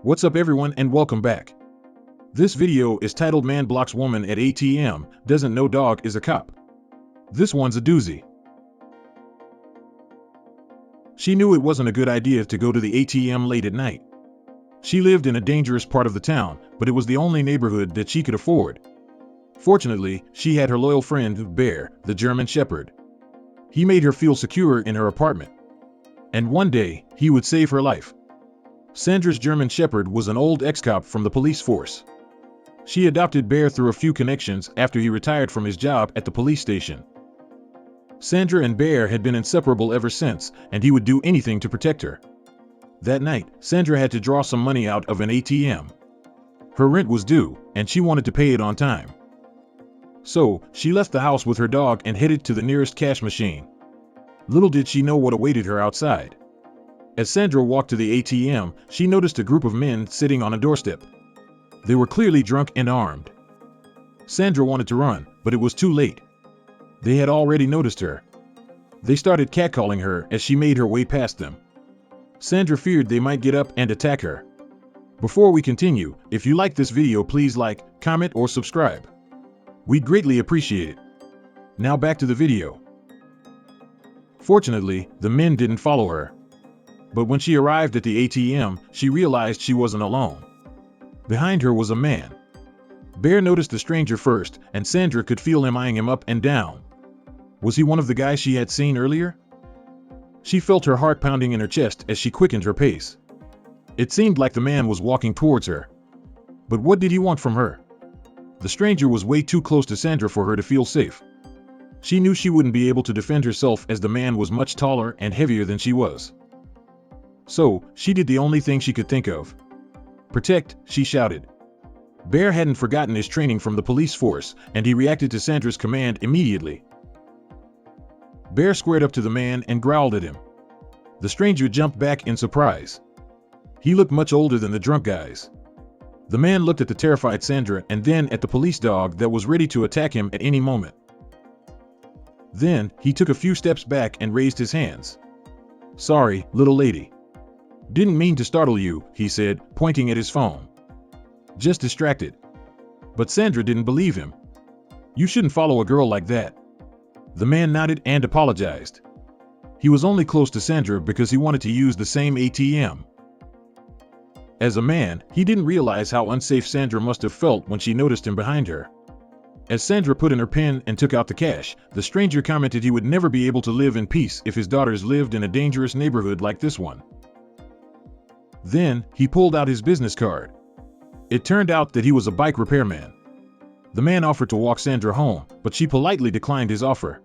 What's up everyone and welcome back. This video is titled Man Blocks Woman at ATM, Doesn't Know Dog is a Cop. This one's a doozy. She knew it wasn't a good idea to go to the ATM late at night. She lived in a dangerous part of the town, but it was the only neighborhood that she could afford. Fortunately, she had her loyal friend, Bear, the German Shepherd. He made her feel secure in her apartment. And one day, he would save her life. Sandra's German Shepherd was an old ex-cop from the police force. She adopted Bear through a few connections after he retired from his job at the police station. Sandra and Bear had been inseparable ever since, and he would do anything to protect her. That night, Sandra had to draw some money out of an ATM. Her rent was due, and she wanted to pay it on time. So, she left the house with her dog and headed to the nearest cash machine. Little did she know what awaited her outside. As Sandra walked to the ATM, she noticed a group of men sitting on a doorstep. They were clearly drunk and armed. Sandra wanted to run, but it was too late. They had already noticed her. They started catcalling her as she made her way past them. Sandra feared they might get up and attack her. Before we continue, if you like this video, please like, comment, or subscribe. We'd greatly appreciate it. Now back to the video. Fortunately, the men didn't follow her. But when she arrived at the ATM, she realized she wasn't alone. Behind her was a man. Bear noticed the stranger first, and Sandra could feel him eyeing him up and down. Was he one of the guys she had seen earlier? She felt her heart pounding in her chest as she quickened her pace. It seemed like the man was walking towards her. But what did he want from her? The stranger was way too close to Sandra for her to feel safe. She knew she wouldn't be able to defend herself as the man was much taller and heavier than she was. So, she did the only thing she could think of. "Protect," she shouted. Bear hadn't forgotten his training from the police force, and he reacted to Sandra's command immediately. Bear squared up to the man and growled at him. The stranger jumped back in surprise. He looked much older than the drunk guys. The man looked at the terrified Sandra and then at the police dog that was ready to attack him at any moment. Then, he took a few steps back and raised his hands. "Sorry, little lady. Didn't mean to startle you," he said, pointing at his phone. "Just distracted." But Sandra didn't believe him. "You shouldn't follow a girl like that." The man nodded and apologized. He was only close to Sandra because he wanted to use the same ATM. As a man, he didn't realize how unsafe Sandra must have felt when she noticed him behind her. As Sandra put in her pin and took out the cash, the stranger commented he would never be able to live in peace if his daughters lived in a dangerous neighborhood like this one. Then, he pulled out his business card. It turned out that he was a bike repairman. The man offered to walk Sandra home, but she politely declined his offer.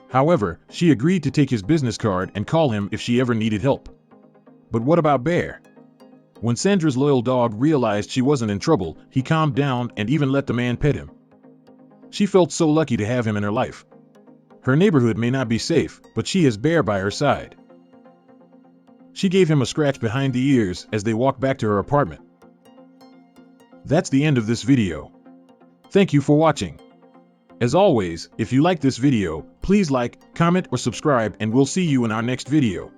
However, she agreed to take his business card and call him if she ever needed help. But what about Bear? When Sandra's loyal dog realized she wasn't in trouble, he calmed down and even let the man pet him. She felt so lucky to have him in her life. Her neighborhood may not be safe, but she has Bear by her side. She gave him a scratch behind the ears as they walked back to her apartment. That's the end of this video. Thank you for watching. As always, if you like this video, please like, comment, or subscribe, and we'll see you in our next video.